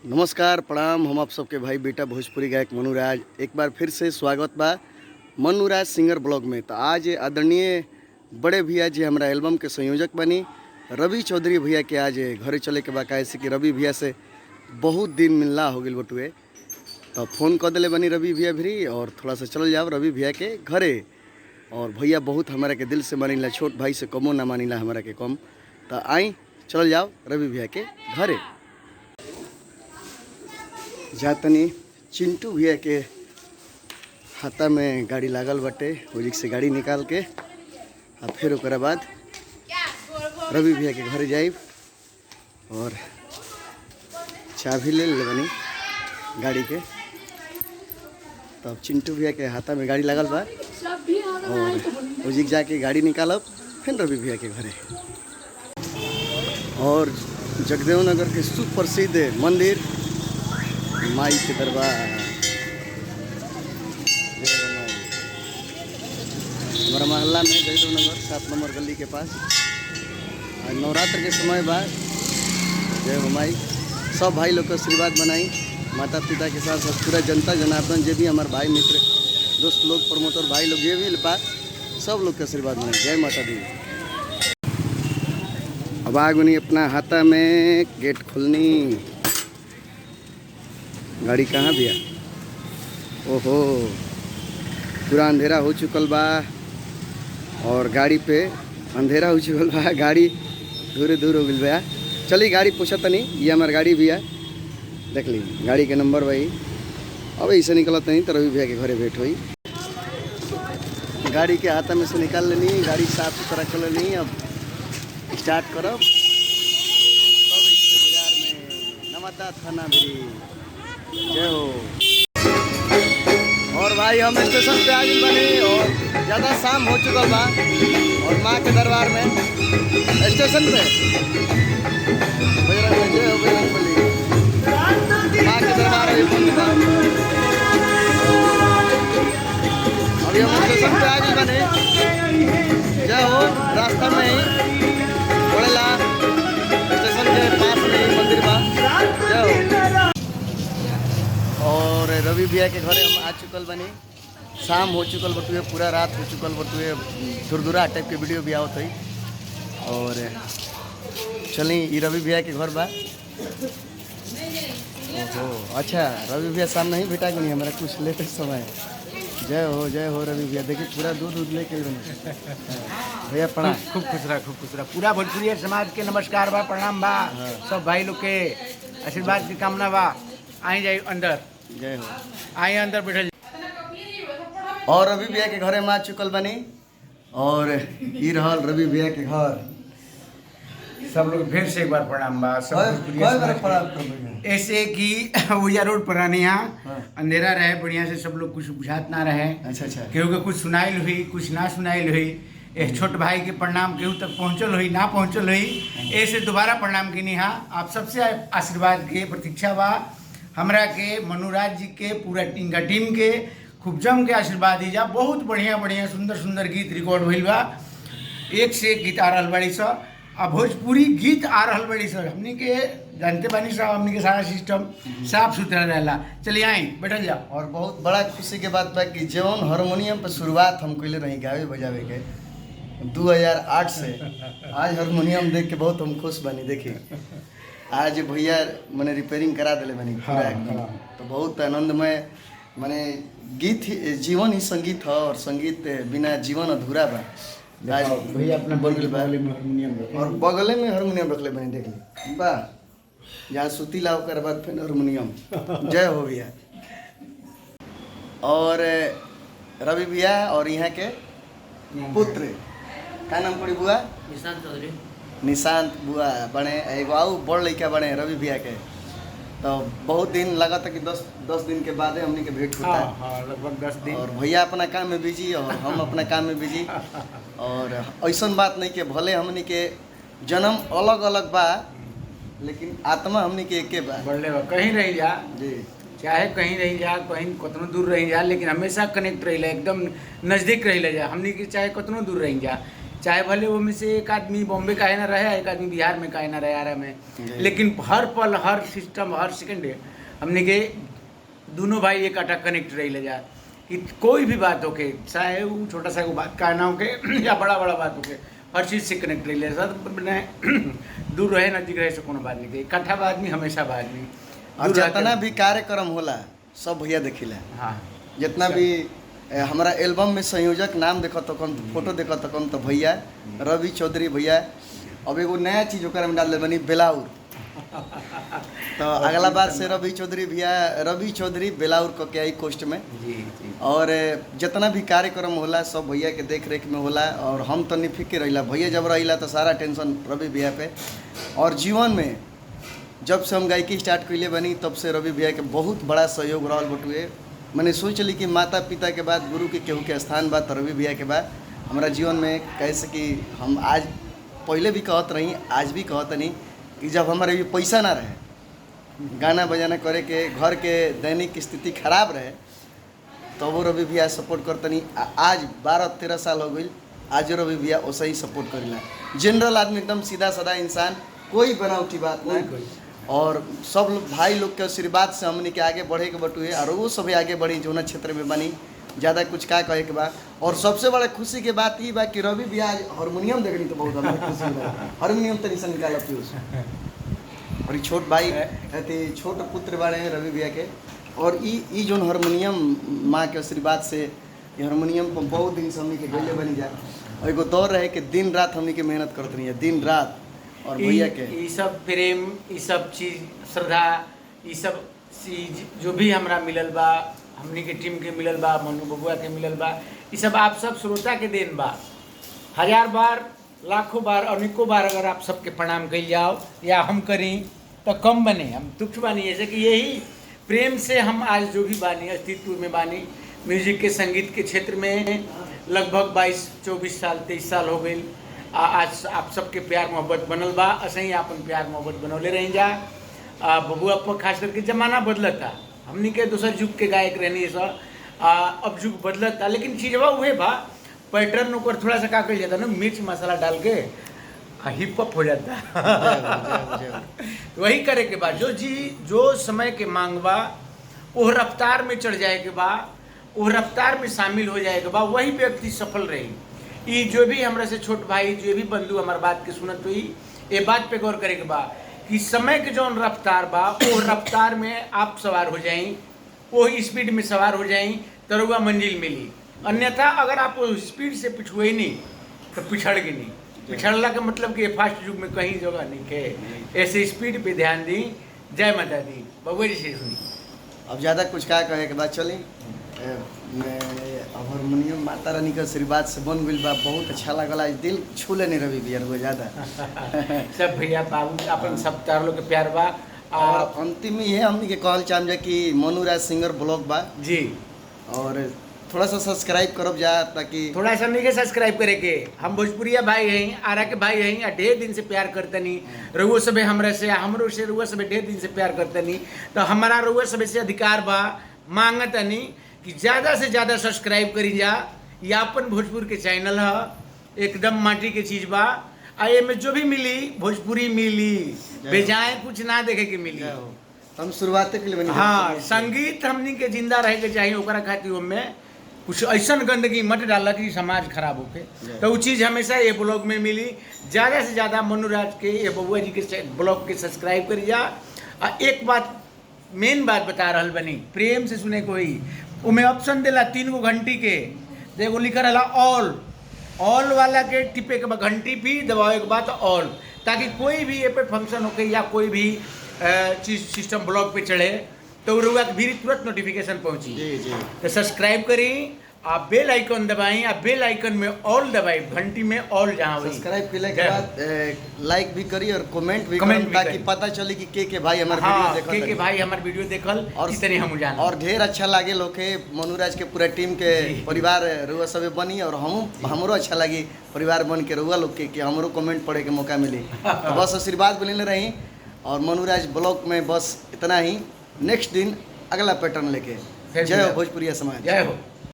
नमस्कार प्रणाम। हम आप सबके भाई बेटा भोजपुरी गायक मनुराज एक बार फिर से स्वागत बा मनुराज सिंगर ब्लॉग में। तो आज आदरणीय बड़े भैया जी हमारा एल्बम के संयोजक बनी रवि चौधरी भैया के आज घरे चले के बा। कैसे कि रवि भैया से बहुत दिन मिलना हो गई बटुए, तो फ़ोन कर दिले बनी रवि भैया भी और थोड़ा सा चल जाओ रवि भैया के घरे। और भैया बहुत हमारा के दिल से मानीला, छोट भाई से कमो ना मानीला हमारा के कम। तो आई चल जाओ रवि भैया के घरे। जातनी चिंटू भैया के हाथा में गाड़ी लागल बटे, ओजिक से गाड़ी निकाल के और फिर ओकरा बाद रवि भैया के घर जाइब और चाबी ले बनी गाड़ी के। तब चिंटू भैया के हाथा में गाड़ी लागल बा और ओजिक जाके गाड़ी निकालब फिर रवि भैया के घरे। और जगदेव नगर के सुप्रसिद्ध मंदिर माई के दरबार, हमारा मोहल्ला में जगदेव नगर 7 नंबर गली के पास। आज नवरात्र के समय बाद जय हो माई। सब भाई लोग का आशीर्वाद बनाई, माता पिता के साथ साथ पूरा जनता जनार्दन जो भी हमारे भाई मित्र दोस्त लोग प्रमोटर भाई लोग ये भी पास सब लोग का आशीर्वाद बनाई। जय माता दी। अब आगुनी अपना हाथा में गेट खोलनी। गाड़ी कहाँ भैया? ओहो पूरा अंधेरा हो चुकल बा और गाड़ी पे अंधेरा हो चुकल बा, गाड़ी दूर दूर हो गई भैया। चली गाड़ी पूछा तनी, ये हमारी गाड़ी भैया देख ली गाड़ी के नंबर भाई। अब ऐसे निकलत नहीं तो रवि भैया के घरे भेंट हुई। गाड़ी के हाथा में से निकाल लेनी, गाड़ी साफ सुथरा कर लेनी। अब स्टार्ट करब सब बाजार में नवादा थाना भी। जय हो। और भाई हम स्टेशन पे आ गए बने और ज़्यादा शाम हो चुका बा और माँ के दरबार में स्टेशन पे जय हो बजरंगबली माँ के दरबार अभी बंद बा। अभी हम स्टेशन पे आ गए बने। जय हो। रास्ता में ही बोलेला स्टेशन के पास में ही मंदिर बा। जय हो। और रवि भैया के घरे हम आ चुकल बनी। शाम हो चुकल बटुए, पूरा रात हो चुकल बटुए, धुरधुरा टाइप के वीडियो भी आवत है। और चली ये रवि भैया के घर बा। ओहो अच्छा, रवि भैया सामने ही भेटा गई हमारा कुछ लेते समय। जय हो रवि भैया। देखिए पूरा दूध लेके भैया प्रणाम। खूब खुश रहा, खूब खुश रहा। पूरा भोजपुरी समाज के नमस्कार बा, प्रणाम बा। सब भाई लोग के आशीर्वाद की कामना बा। आई जाए अंदर। जय हो। आई अंदर बैठल। और रवि भैया के घरे में आ चुकल बनी और ये रहल रवि भैया के घर। सब लोग फिर से एक बार प्रणाम बा। सब ऐसे कि उया रोड पर रहने यहाँ अंधेरा रहे, बढ़िया से सब लोग कुछ बुझात ना रहे। अच्छा केहू के कुछ सुनाइल हुई, कुछ ना सुनाइल हुई। एक छोट भाई के प्रणाम केहू तक पहुँचल हुई ना पहुँचल हुई, ऐसे दोबारा प्रणाम की निहा। आप सबसे आशीर्वाद के प्रतीक्षा बा। हमरा के मनुराज जी के पूरा टीम के खूब जम के आशीर्वाद दीजा। बहुत बढ़िया बढ़िया सुंदर सुंदर गीत रिकॉर्ड भइल बा। एक से एक गीत आ रहल बड़ी सा, आ भोजपुरी गीत आ रहल बड़ी सा। हमनी के जानते बानी साहब, हमनी के सारा सिस्टम साफ सुथरा रहेला। चलिए आई बैठल जा। और बहुत बड़ा खुशी के बात बा कि जौन हारमोनियम पर शुरुआत हम कइले रही गावे बजावे के 2008 से, आज हारमोनियम देख के बहुत हम खुश बनी। देखी आज भैया मैंने रिपेयरिंग करा दिले बनी पूरा एकदम। तो बहुत आनंदमय माने गीत जीवन ही संगीत है और संगीत बिना जीवन अधूरा बा। भैया अपना बगल में हारमोनियम और बगले में हारमोनियम रखले बनी। देख ली बा जहाँ सुती ला ओकर बाद फिर हारमोनियम। जय हो भैया। और रवि भैया और यहाँ के पुत्र का नाम पड़ी बुआ? निशांत चौधरी। निशांत बुआ बने एगो आऊ बड़ लड़का बने रवि भैया के। तो बहुत दिन लगा था कि 10 दिन के बाद हमने के भेंट होता है। लगभग 10 दिन। और भैया अपना काम में बिजी और हम अपना काम में बिजी। और ऐसा बात नहीं कि भले हमने के जन्म अलग अलग बा लेकिन आत्मा हमने के एके बा। बढ़ले बा कहीं रही जा जी, चाहे कहीं रही जा, कहीं कतनो दूर रही जा, लेकिन हमेशा कनेक्ट रही, एकदम नज़दीक रही जा। हमने के चाहे कतनो दूर रही जा, चाहे भले वो में से एक आदमी बॉम्बे का है ना रहे, एक आदमी बिहार में का है ना रहे आरा में, लेकिन हर पल हर सिस्टम हर सेकंड हमने के दोनों भाई एक अटक कनेक्ट रही ले जा कि कोई भी बात होके, चाहे वो छोटा सा को बात कहना होके या बड़ा बड़ा बात होके, हर चीज़ से कनेक्ट रही ले सब दूर रहे नजदीक रहे से कोनो बात नहीं, इकट्ठा बा आदमी हमेशा बा आदमी। और जितना भी कार्यक्रम होला सब भैया देखिला। हाँ जितना भी हमारा एल्बम में संयोजक नाम देखो तो कम, फोटो देखो तो कम, तो भैया रवि चौधरी भैया। अब एगो नया चीज़ ओकरा में डाल दे बनी बेलाउर, तो अगला बार से रवि चौधरी भैया, रवि चौधरी बेलाउर को क्या ही कोस्ट में। जी जी। और जितना भी कार्यक्रम होला सब भैया के देख रेख में होला, और हम तो निफिक्र रहिला, भैया जब रहिला तो सारा टेंशन रवि भैया पे। और जीवन में जब से हम गायकी स्टार्ट कैले बनी तब से रवि भैया के बहुत बड़ा सहयोग रहा बटुए। मैंने सोच ली कि माता पिता के बाद गुरु के केहू के स्थान बा तो रवि भैया के बाद हमारा जीवन में कैसे कि हम आज पहले भी कहत रही, आज भी कहत नहीं कि जब हमारे भी पैसा ना रहे, गाना बजाना करे के, घर के दैनिक स्थिति खराब रहे, तो वो रवि भैया सपोर्ट करतनी। आज 12-13 साल हो गई, आज रवि भैया वैसे ही सपोर्ट करेला। जनरल आदमी एकदम सीधा साधा इंसान, कोई बनावटी बात नहीं। और सब लोग भाई लोग के आशीर्वाद से हमने के आगे बढ़े के बटुए, और वो सभी आगे बढ़ी जो ना क्षेत्र में बनी। ज़्यादा कुछ का कहे के बाद, और सबसे बड़ा खुशी के बात ये बा कि रवि भैया आज हारमोनियम देखनी तो बहुत हमें खुशी लगा। हारमोनियम तनी सा निकाल पीयूष, और ये छोट भाई अति छोट पुत्र बारे हैं रवि भैया के। और ई जो हारमोनियम माँ के आशीर्वाद से ये हारमोनियम पर बहुत दिन से हमने के गले बनी जा। और एगो दौर रहे कि दिन रात हमने के मेहनत करते रही है, दिन रात। और भैया के ये सब प्रेम, ये सब चीज़ श्रद्धा, ये सब चीज जो भी हमरा मिलल बा, हमनी के टीम के मिलल बा, मनु बबुआ के मिलल बा, ये सब आप सब श्रोता के देन बा। हजार बार, लाखों बार, अनेकों बार अगर आप सबके प्रणाम कल जाओ या हम करें तो कम बने, हम तुच्छ बानी। जैसे कि यही प्रेम से हम आज जो भी बानी, अस्तित्व में बानी। म्यूजिक के संगीत के क्षेत्र में लगभग 22-24 साल 23 साल हो गई। आज आप सबके प्यार मोहब्बत बनल बा, ऐसे ही आपन प्यार मोहब्बत बनौले रह जा। बबुआ पर खास करके जमाना बदलता, हमनी के दूसर युग के गायक रहनी सब, अब युग बदलता, लेकिन चीज़वा वही बा, पैटर्न ऊपर थोड़ा सा का कर जाता ना, मिर्च मसाला डाल के हिप हॉप हो जाता। वही करे के बाद जो समय के मांग बा, वो रफ्तार में चढ़ जाए के बाद, वो रफ्तार में शामिल हो जाए के बाद वही व्यक्ति सफल रही। ये जो भी हमरा से छोट भाई, जो भी बंधु हमार बात के सुनत हुई, ये बात पे गौर करे के बा कि समय के जो रफ्तार बा, वो रफ्तार में आप सवार हो जाई, वो स्पीड में सवार हो जाई, तरुआ मंजिल मिली। अन्यथा अगर आप स्पीड से पिछुए नहीं तो पिछड़ गए नहीं। पिछड़ला का मतलब कि फास्ट युग में कहीं जगह नहीं के, ऐसे स्पीड पे ध्यान दी। जय माता दी। बबुआ जी से सुनी। अब ज़्यादा कुछ का कहे के बाद चली। हारमोनियम माता रानी का आशीर्वाद से बन गई बा, बहुत अच्छा लगला, दिल छू लेने रवि भैया को ज़्यादा। सब भैया बाबू अपन सब तार लोग के प्यार बा। और अंतिम में ये हमने के कहल चाहम जा कि मनु राज सिंगर ब्लॉग बा जी, और थोड़ा सा सब्सक्राइब करब जा, ताकि थोड़ा सा नहीं के सब्सक्राइब करे के। हम भोजपुरिया भाई हैं, आरा के भाई हैं, ढेर दिन से प्यार करते नहीं। रउआ सबे हमरे से, हमरो से रउआ सबे ढेर दिन से प्यार करते नहीं, तो हमारा रउआ सबे से अधिकार बा, मांगत नहीं कि ज़्यादा से ज़्यादा सब्सक्राइब करी जा। ये अपन भोजपुर के चैनल है, एकदम माटी के चीज़ बा। आए में जो भी मिली भोजपुरी मिली, बेजाय कुछ ना देखे के मिली। हम शुरुआत के लिए बनी। हाँ, संगीत हमनी के जिंदा रहे के चाहिए, ओकरा खातिर में कुछ ऐसा गंदगी मत डाला कि समाज खराब होके, तो वो चीज़ हमेशा ये ब्लॉग में मिली। ज़्यादा से ज़्यादा मनुराज के, ये बबुआ जी के ब्लॉग के सब्सक्राइब करी जा। एक बात, मेन बात बता रहा बनी, प्रेम से सुने कोई उमें ऑप्शन देला 3 गो घंटी के, देखो लिखा रहा ऑल वाला के टिपे के बाद घंटी भी दबावे के बाद ऑल, ताकि कोई भी ये पे फंक्शन होके या कोई भी चीज़ सिस्टम ब्लॉग पे चढ़े तो रुआ भी तुरंत नोटिफिकेशन पहुंची। जी जी। तो सब्सक्राइब करी, आप बेल आइकन दबाई, आप बेल आइकन में ऑल दबाई, घंटी में ऑल जहाँ हुई। सब्सक्राइब करने के बाद लाइक भी करी और कमेंट भी करी, ताकि पता चले कि के भाई हमारे वीडियो देखल, के भाई हमारे वीडियो देखल और इस तरह हम जान। और ढेर अच्छा लागे लोग के, मनुराज के पूरा टीम के परिवार रुआ सब बनी, और हमरो अच्छा लगी परिवार बन के रुआ लोग के कि हमरो कमेंट पढ़े के मौका मिली। तो बस आशीर्वाद मिलने रही, और मनुराज ब्लॉग में बस इतना ही। नेक्स्ट दिन अगला पैटर्न लेके। जय हो भोजपुरिया समाज। जय हो।